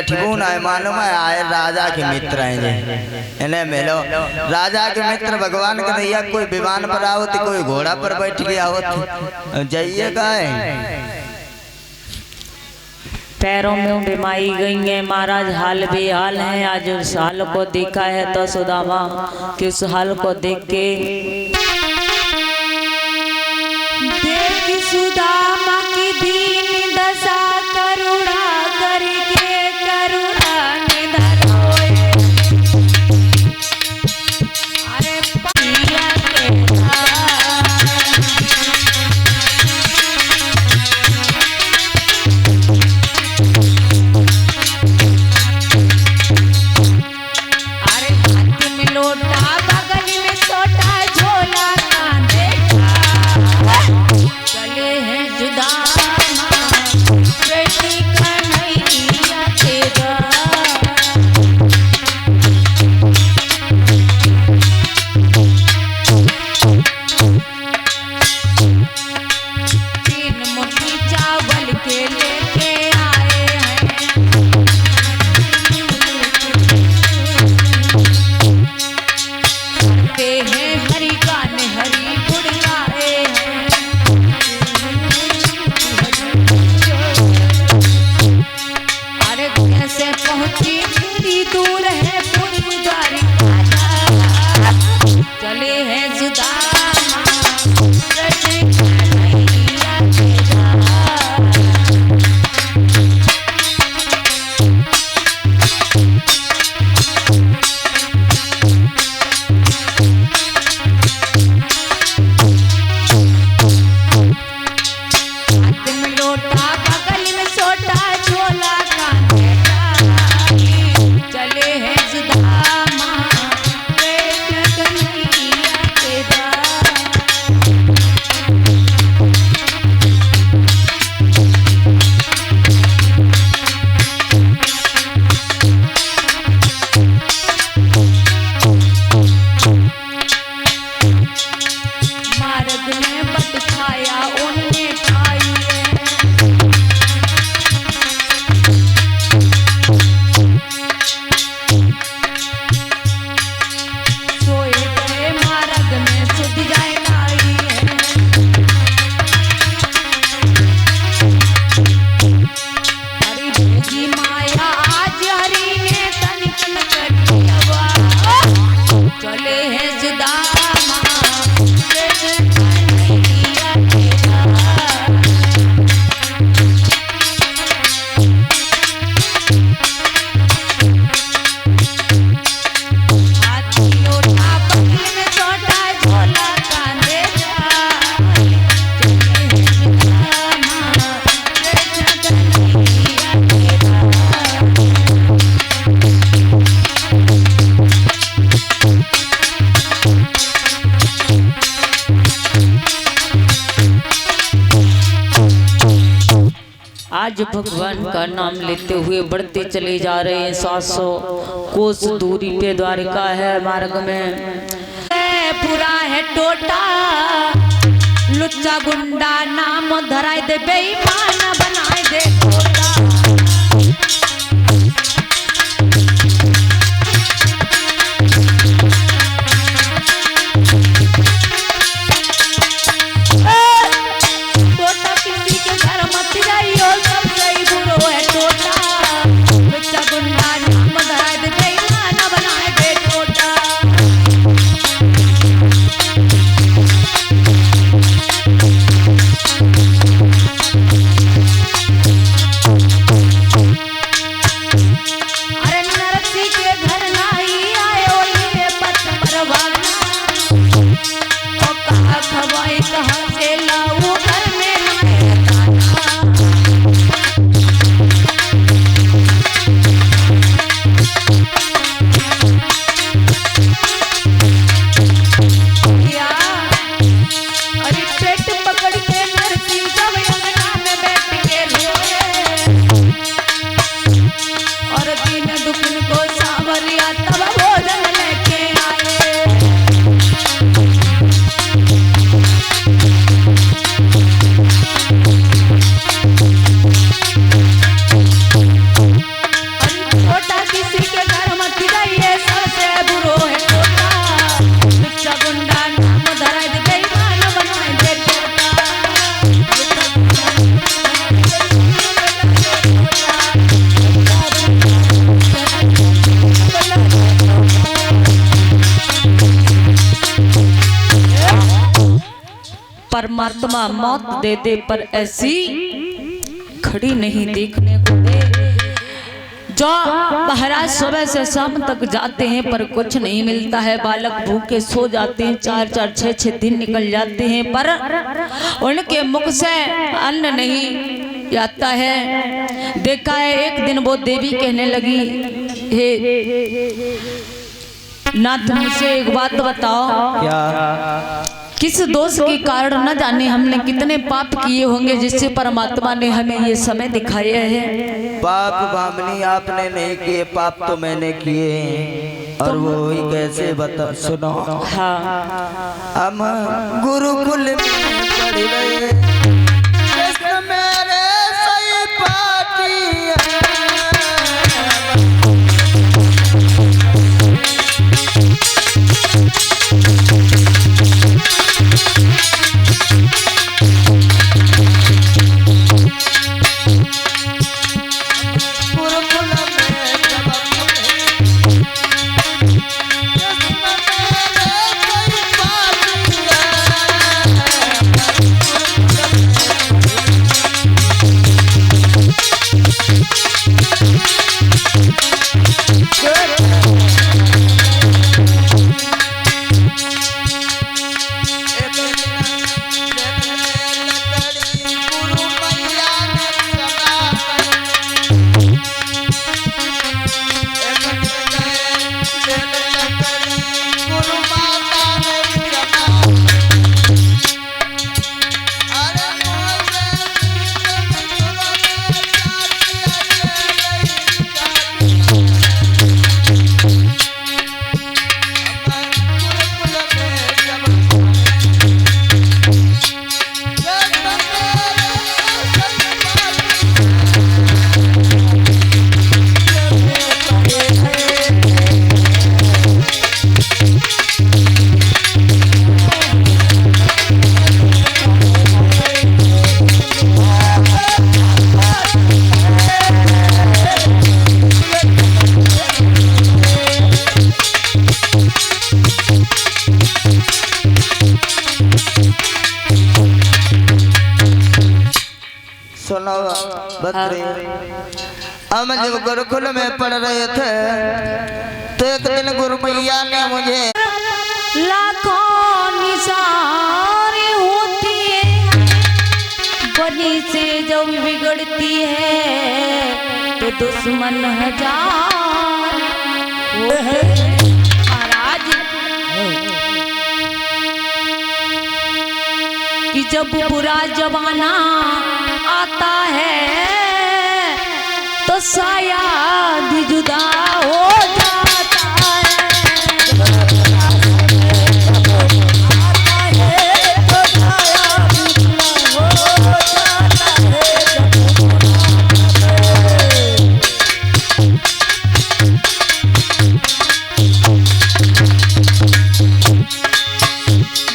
ठिबू ना मालूम है आए राजा के मित्र हैं इन्हें मिलो राजा के मित्र भगवान के दैया कोई विमान पर आवत कोई घोड़ा पर बैठ गया आवत जाइए गाय पैरों में बिमाई गई है महाराज हाल बेहाल है। आज उस हाल को देखा है तो सुदामा कि उस हाल को देख के सुदामा की दीन दशा करुणा करके करुणा निधन होए। अरे पिया के अरे हाथ में लोटा बगल में छोटा झोला कांधे चले हैं जुदामा बेटी कन्हैया तेरा। तीन मुट्ठी चावल के लेके आए हैं करते हैं हरि गान हरि गुण गाए हैं। अरे कैसे पहुंची थोड़ी दूर है पुरद्वारी चले हैं सुदामा बेटी कन्हैया तेरा। हाथ में लोटा बगल में छोटा झोला कांधे चले हैं सुदामा बेटी कन्हैया तेरा। मार्ग में बट खाया उनने खाई है सोए गए मार्ग में सुध जाए लाई है। हरि भेजी माया आज हरि ने तनिक न कटियवा चले हैं सुदामा बेटी कन्हैया तेरा। हाथ लोटा बगल में छोटा झोला कांधे चले हैं सुदामा बेटी कन्हैया तेरा। आज भगवान का नाम लेते हुए बढ़ते चले जा रहे हैं। 700 कोस दूरी पे द्वारिका है मार्ग में पूरा है टोटा लुच्चा गुंडा नाम धराए दे बेईमान बनाए दे टोटा। टोटा किसी के घर मत जाइयो सब सही बुरो है टोटा लुच्चा गुंडा नाम धराए दे बेईमान बनाए दे टोटा। अरे नरसी के घर नहीं आए ओलिए पथ पर भागना ओ कहा खवाई कहाँ से लाऊं घर में ना है ताना। या, अरे पेट पकड़ के नरसी जब अंगना में बैठ के रोए और दिन दुखन को सांवरिया तब भोजन लेके आए। परमात्मा मौत दे दे पर ऐसी खड़ी नहीं देखने को दे। जो महाराज सुबह से शाम तक जाते हैं पर कुछ नहीं मिलता है, बालक भूखे सो जाते हैं, 4-4 6-6 दिन निकल जाते हैं पर उनके मुख से अन्न नहीं आता है। देखा है एक दिन वो देवी कहने लगी, हे नाथ मुझसे एक बात बताओ, क्या? किस दोष के कारण न जाने हमने कितने पाप किए होंगे जिससे परमात्मा ने हमें ये समय दिखाया है। पाप भामनी आपने नहीं किए, पाप तो मैंने किए हैं। और वो ही कैसे बता, सुनो। हाँ। हम गुरुकुल में पढ़ रहे, कृष्ण मेरे सही पाठी है। सुनो बकरी, हम जब गुरुकुल में पढ़ रहे थे तो एक दिन गुरु मैया ने मुझे लाखों निशाने होती है, बनी से जब बिगड़ती है तो दुश्मन हजार महाराज कि जब बुरा जमाना आता है तो शायद जुदा हो जाता है।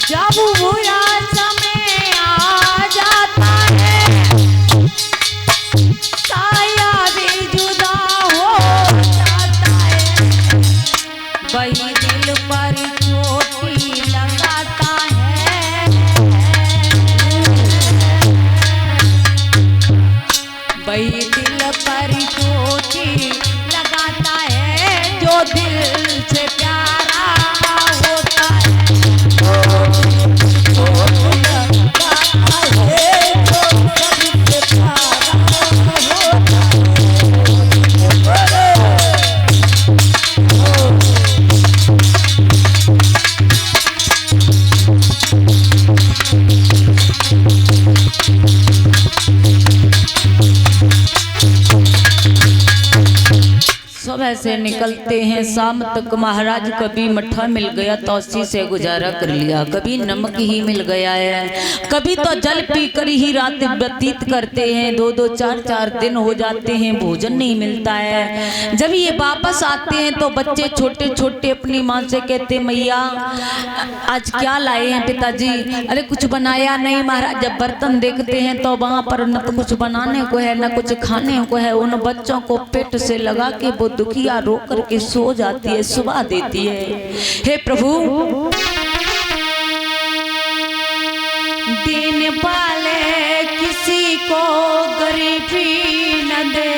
जब बुरा समय आ जाता है शायद जुदा हो जाता है, वही दिल पर चोटी लगाता है, वही दिल पर चोटी लगाता है जो दिल से प्यारा होता है। सुबह से निकलते हैं शाम तक, महाराज कभी मट्ठा मिल गया तो उसी से गुजारा कर लिया, कभी नमक ही मिल गया है, कभी तो जल पीकर ही रात व्यतीत करते हैं, 2-2 4-4 दिन हो जाते हैं, भोजन नहीं मिलता है। जब ये वापस आते हैं तो बच्चे छोटे छोटे अपनी माँ से कहते, मैया आज क्या लाए हैं पिताजी? अरे कुछ बनाया नहीं महाराज। जब बर्तन देखते हैं तो वहाँ पर न तो कुछ बनाने को है न कुछ खाने को है। उन बच्चों को पेट से लगा के वो दुखिया रो करके सो जाती है, सुबह देती है। हे प्रभु दीन पाले किसी को गरीबी न दे,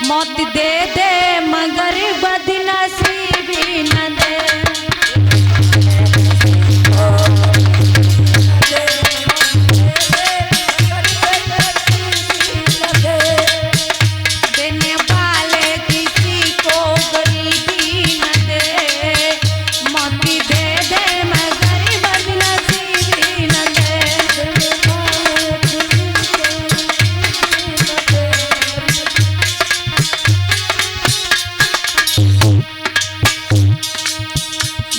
मौत दे दे मगर बदनसीबी न दे। देने वाले किसी को गरीबी न दे, मौत दे दे मगर बदनसीबी न दे।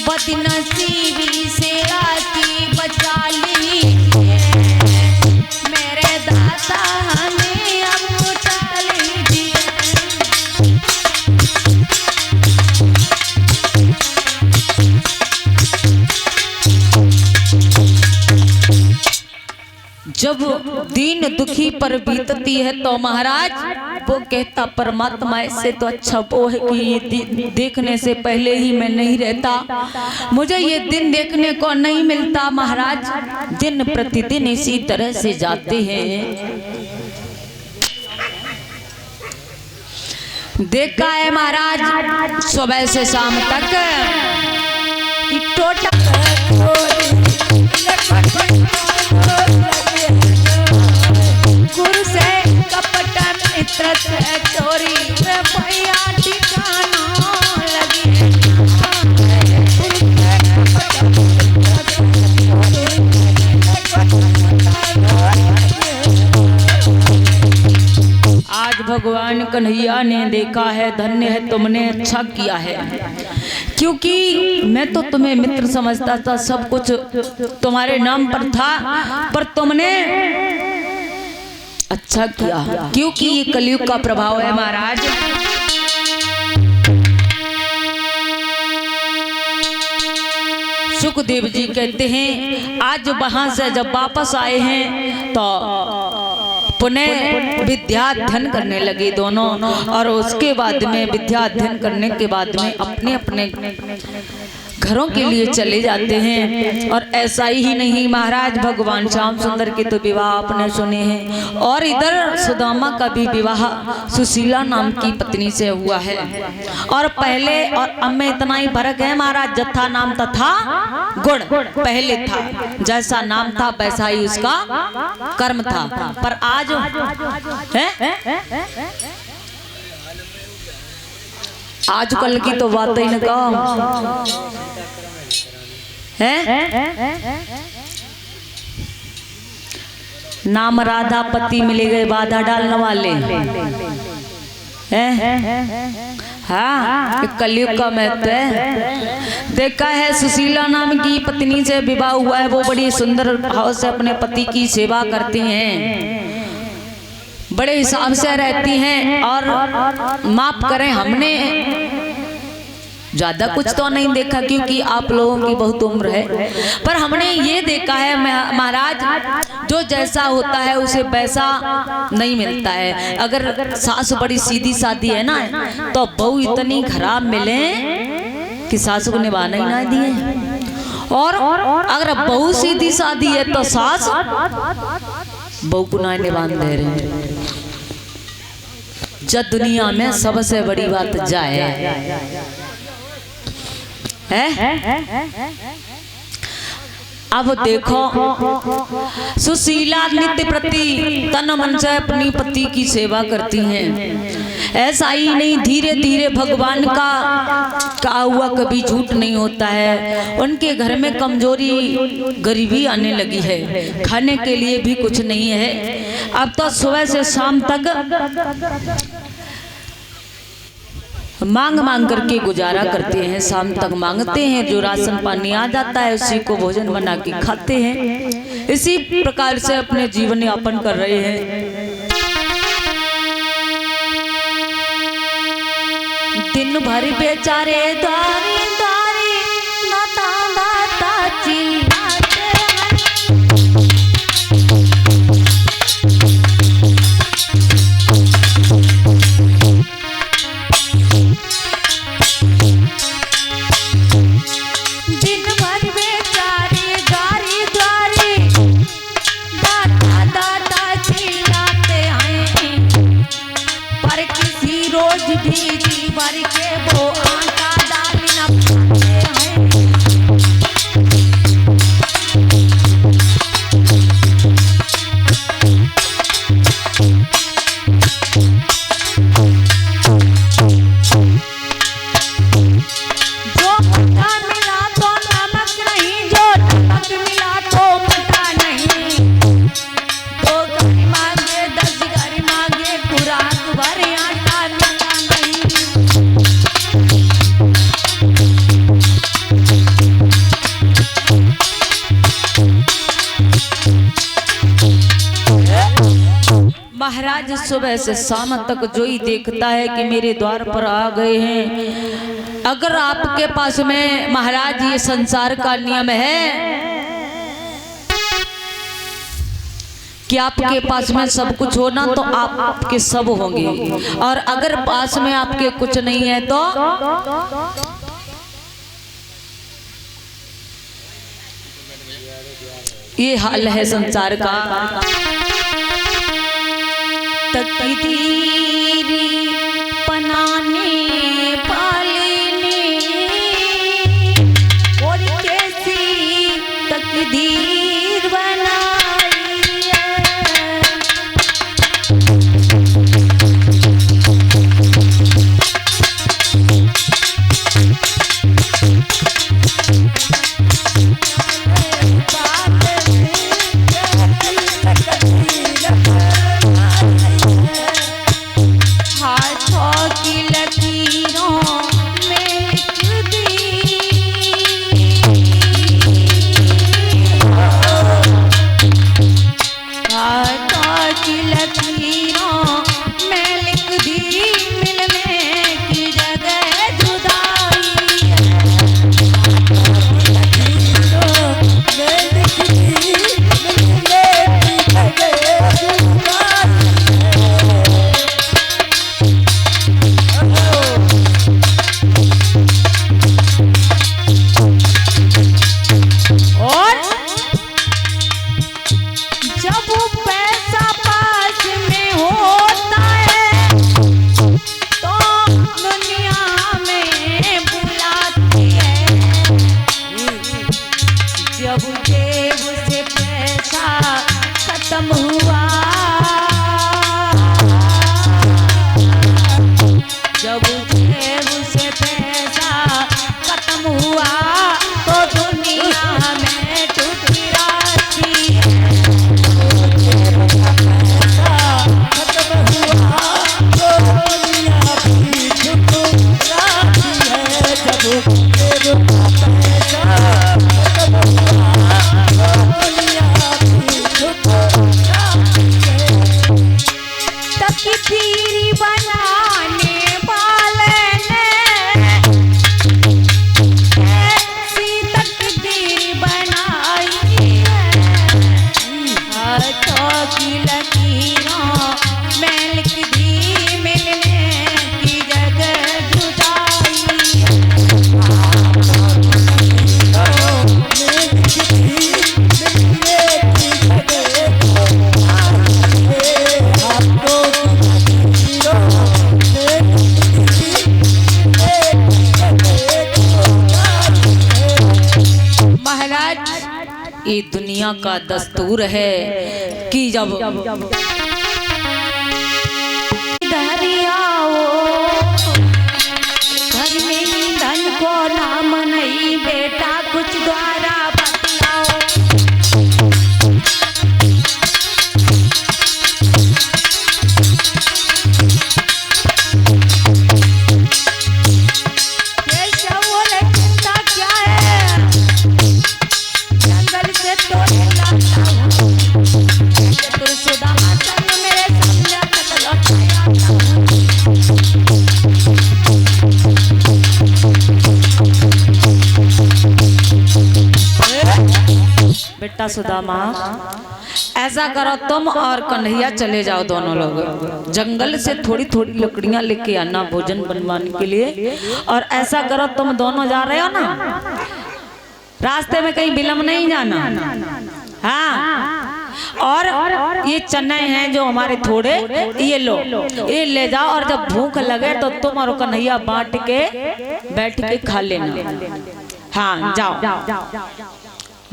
बदनसीबी से आती बचा लीजिए मेरे दाता, हमें अब उठा लीजिए। जब दीन दुखी पर बीतती है तो महाराज वो कहता परमात्मा ऐसे तो अच्छा वो है कि ये देखने से पहले ही मैं नहीं रहता, मुझे ये दिन देखने को नहीं मिलता। महाराज दिन प्रतिदिन इसी तरह से जाते हैं। देखा है महाराज सुबह से शाम तक टोटा गुरु से कपट मित्र से चोरी भैया ठिकाना लगी। आज भगवान कन्हैया ने देखा है, धन्य है तुमने अच्छा किया है, क्योंकि मैं तो तुम्हें मित्र समझता था, सब कुछ तुम्हारे नाम पर था, पर तुमने अच्छा किया, क्योंकि ये कलयुग का प्रभाव है महाराज। सुखदेव जी कहते हैं आज वहां से जब वापस आए हैं तो पुनः विद्याध्ययन करने लगे दोनों, और उसके बाद में विद्याध्ययन करने के बाद में अपने अपने घरों के लिए चले जाते हैं। और ऐसा ही नहीं महाराज, भगवान श्याम सुंदर के तो विवाह आपने सुने हैं, और इधर सुदामा का भी विवाह सुशीला नाम की पत्नी से हुआ है। और पहले और अब में इतना ही फर्क है महाराज, जत्था नाम तथा गुण पहले था, जैसा नाम था वैसा ही उसका कर्म था, पर आज है आजकल की तो बात ही न कहो है। नाम राधा पति मिले गए बाधा डालने वाले हैं। हाँ, कलयुग का महत्व है। देखा है सुशीला नाम की पत्नी से विवाह हुआ है, वो बड़ी सुंदर भाव से अपने पति की सेवा करती हैं, बड़े हिसाब से रहती हैं। और माफ करें हमने ज्यादा कुछ तो नहीं देखा, क्योंकि आप लोगों की बहुत उम्र है, पर हमने ये देखा है महाराज जो जैसा होता है उसे वैसा नहीं मिलता है। अगर सास बड़ी सीधी सादी है ना तो बहू इतनी खराब मिले कि सास को निभाना ही ना दिए, और अगर बहू सीधी सादी है तो सास बहू को ना निभान दे रहे। जब दुनिया में सबसे बड़ी बात जाए है। अब देखो सुशीला नित्य प्रति तन मन से अपनी पति की सेवा करती हैं। ऐसा ही नहीं, धीरे धीरे भगवान का कहा हुआ कभी झूठ नहीं होता है। उनके घर में कमजोरी गरीबी आने लगी है, खाने के लिए भी कुछ नहीं है। अब तो सुबह से शाम तक मांग मांग करके गुजारा करते हैं, शाम तक मांगते हैं, जो राशन पानी आ जाता है उसी को भोजन बना के खाते हैं। इसी प्रकार से अपने जीवन यापन कर रहे हैं। दिन भर बेचारे दारी दारी नाता नाता चिल्लाते दिन भर बेचारे दारी दारी रोज भीगी भर के वो आटा दाल न पाते हैं। जो खट्टा मिला तो नमक नहीं, जो नमक मिला तो खट्टा नहीं। दो घर मांगे 10 घर मांगे, खुराक भर आटा मिला नहीं। महाराज सुबह से शाम तक जो ही देखता है कि मेरे द्वार पर आ गए हैं। अगर आपके पास में महाराज ये संसार का नियम है कि आपके पास में सब कुछ होना तो आप आपके सब होंगे, और अगर पास में आपके कुछ नहीं है तो ये हाल है संसार का। तकदीरी बनाने पालने और कैसी तकदीर बनाई है। हाथों की लकीरों में लिख दी, हाथों की लकीरों में लिख दी, मिलने की जगह जुदाई और जब वो पैसा पास में होता है तो दुनिया में बुलाती है। जब जेब से पैसा खत्म हुआ, जब जेब से पैसा खत्म हुआ तो दुनिया में ठुकराती है। तकदीर बनाने वाले ने ऐसी तकदीर बनाई है। हाथों की लकीरों में लिख दी, मिलने की जगह जुदाई महाराज, ये दुनिया का दस्तूर है कि जब इधर आओ, घर में धन को नाम नहीं, बेटा कुछ द्वारा बतलाओ। जंगल से तोड़ लाता हूँ, सुदामा संग मेरे सामने बेटा सुदामा, ऐसा करो तुम और कन्हैया चले जाओ दोनों लोग जंगल से थोड़ी थोड़ी लकड़ियां लेके आना भोजन बनवाने के लिए। और ऐसा करो तुम दोनों जा रहे हो ना, रास्ते में कहीं विलम्ब नहीं जाना। हाँ, और ये चने हैं जो हमारे थोड़े, ये लो, ये ले जाओ और जब भूख लगे तो तुम और कन्हैया बांट के बैठ के खा लेना। हाँ जाओ,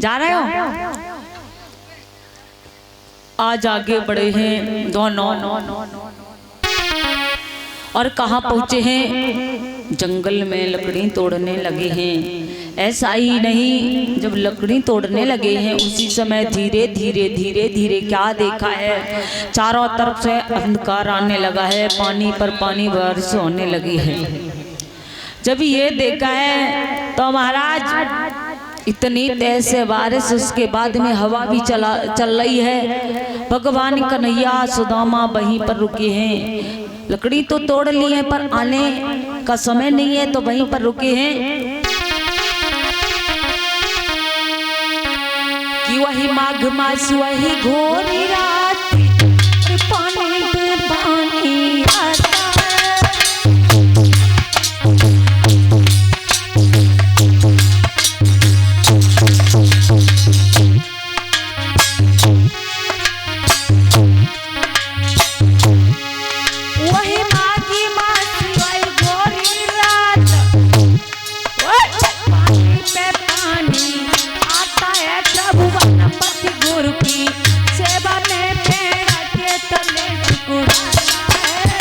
जा रहे हो? आज आगे बढ़े हैं दोनों और कहाँ पहुँचे हैं? जंगल में लकड़ी तोड़ने लगे हैं। ऐसा ही नहीं, जब लकड़ी तोड़ने लगे हैं उसी समय धीरे धीरे धीरे धीरे क्या देखा है? चारों तरफ से अंधकार आने लगा है, पानी पर पानी बारिश होने लगी है। जब ये देखा है तो महाराज इतनी तेज से बारिश, उसके बाद में हवा भी चल रही है। भगवान कन्हैया सुदामा वहीं पर रुके हैं। लकड़ी तो तोड़ ली है पर आने का समय नहीं है तो वहीं पर रुके हैं कि वही माघ मास वही घोरी रात, पानी पे पानी आता है। वही माघी मास वही घोरी रात, पानी पे पानी आता है। प्रभु गणपति गुरु की सेवा में पेड़ के तले मुस्कुराता है।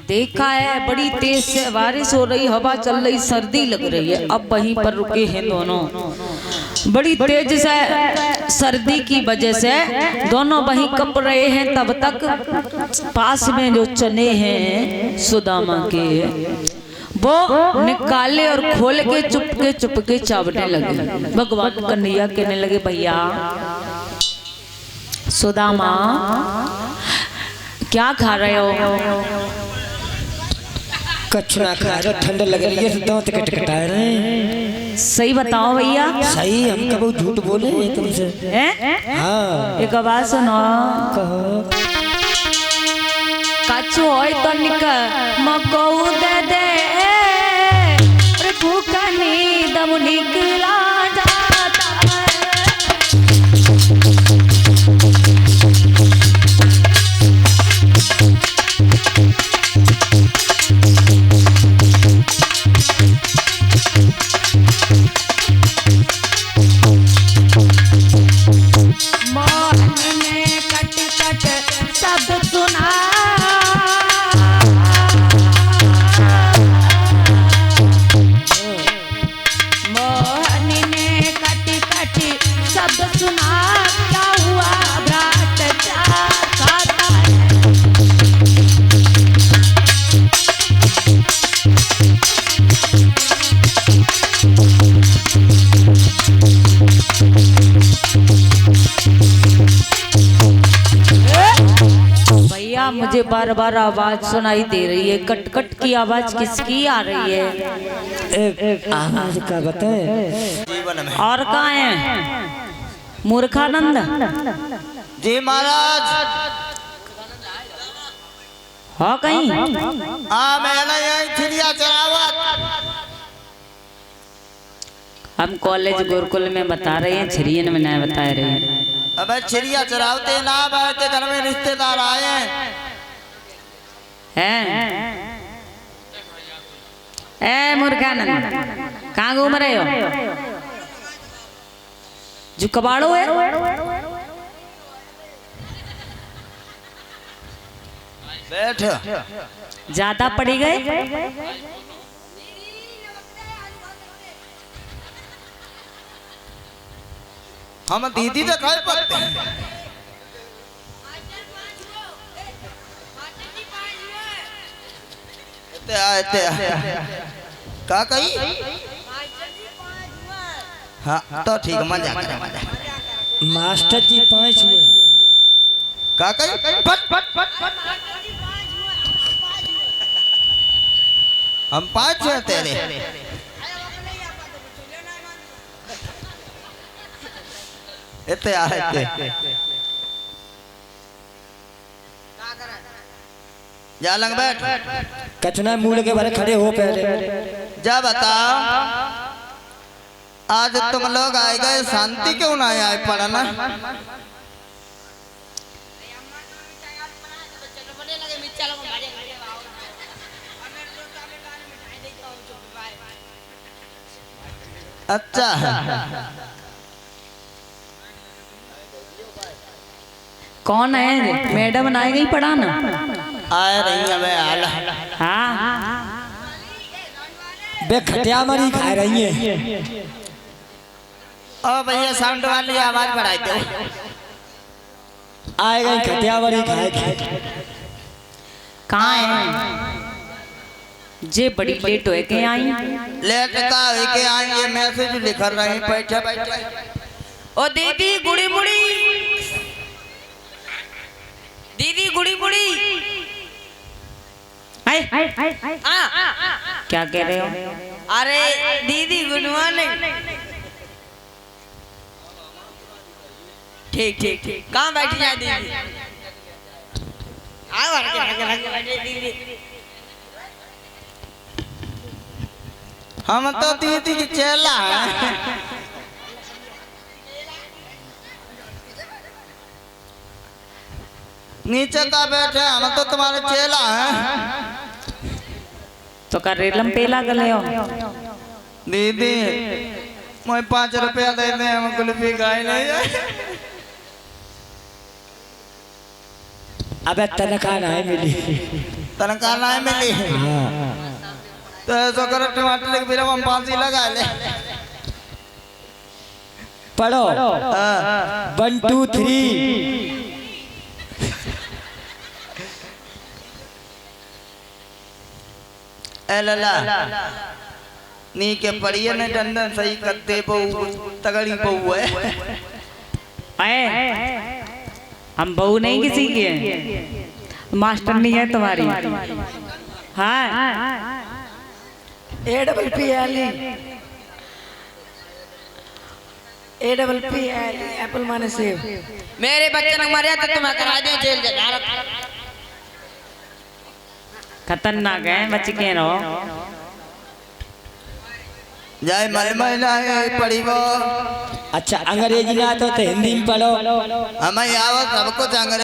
देखा है बड़ी तेज से बारिश हो रही, हवा चल रही, सर्दी लग रही है। अब वहीं पर रुके हैं दोनों। बड़ी तेज से सर्दी की वजह से दोनों वहीं कप रहे हैं। तब तक पास में जो चने हैं सुदामा के, वो निकाले और खोल के चुपके चावने लगे। भगवान कन्हैया कहने लगे, भैया सुदामा क्या खा रहे हो? कचरा खा रहे, ठंड लग रही है, दांत कटकटा रहे हैं। सही बताओ भैया। सही, हम कब झूठ बोले हैं तुमसे? हाँ, एक बात सुनो, कहो। कछु होय तो निक मको दे दे, भूखा नींद निकला जाता है। मुझे बार बार आवाज सुनाई दे रही है। कट कट की आवाज किसकी आ रही है? आवाज का बताए। और कहाँ है? मूर्खानंद जी महाराज। हाँ कहीं? मैंने यही चिड़िया चरावत। हम कॉलेज गुरुकुल में बता रहे हैं, छिरियन में नहीं बता रहे हैं। अबे चिड़िया चरावते ना, बैठे घर में रिश्तेदार आए हैं। ए मूर्खानंद, कहाँ घूम रहे हो? जो कबाड़ो है? बैठ। ज्यादा पड़ी गए? हम दीदी तो खाए पकते का कही? हाँ तो ठीक, मजा करे मजा। मास्टर जी 5 हुए। का कही? हम 5 हैं तेरे। इतने आए थे। जा लंग बैठ। कचना मूल के बारे खड़े हो पहले। जा बताओ, आज तुम लोग आए गए शांति क्यों ना आए पढ़ना? अच्छा, कौन है? मैडम बनाए गई पढ़ाना? आ रही हमें हाल। हाँ बे खटिया मरी खा रही है। ओ भैया साउंड वाली आवाज बढ़ाई दो। आए गई खटिया मरी खाए। कहाँ है? जे बड़ी लेट हो के आई। लेट का है के आई, ये मैसेज लिख रही बैठे बैठे। ओ दीदी गुड़ी मुड़ी, दीदी गुड़ी मुड़ी। क्या कह रहे हो? अरे दीदी गुड मॉर्निंग। ठीक ठीक ठीक, कहाँ बैठी जाए दीदी? आओ दीदी। हम तो दीदी की चेला है। नीचे का बैठे, हम तो तुम्हारे चेला हैं। तो कर रेलम पेला गले हो। दीदी मुझे 5 रुपया दे दे, हम कुल्फी खाए नहीं जाए। अबे तनख्वाह नहीं मिली। तनख्वाह नहीं मिली? तो ऐसा करो, टमाटर के बिना हम फांसी लगा ले। पढ़ो 1 2 3। ए लला नी के पढ़िए ने डंडन सही करते बहु तगड़ी बहु है। आए हम बहू नहीं किसी के, मास्टर नहीं है तुम्हारी। हाँ APPL एप्पल माने सेब। मेरे बच्चे ने मारा तो तुम्हें करा दे जेल जा। खतरनाक है, बच के रहो। जाए मलमला है पढ़ी वो। अच्छा अंग्रेजी ना तो हिंदी में पढ़ो। हमें आवत सब कुछ अंग्रेजी।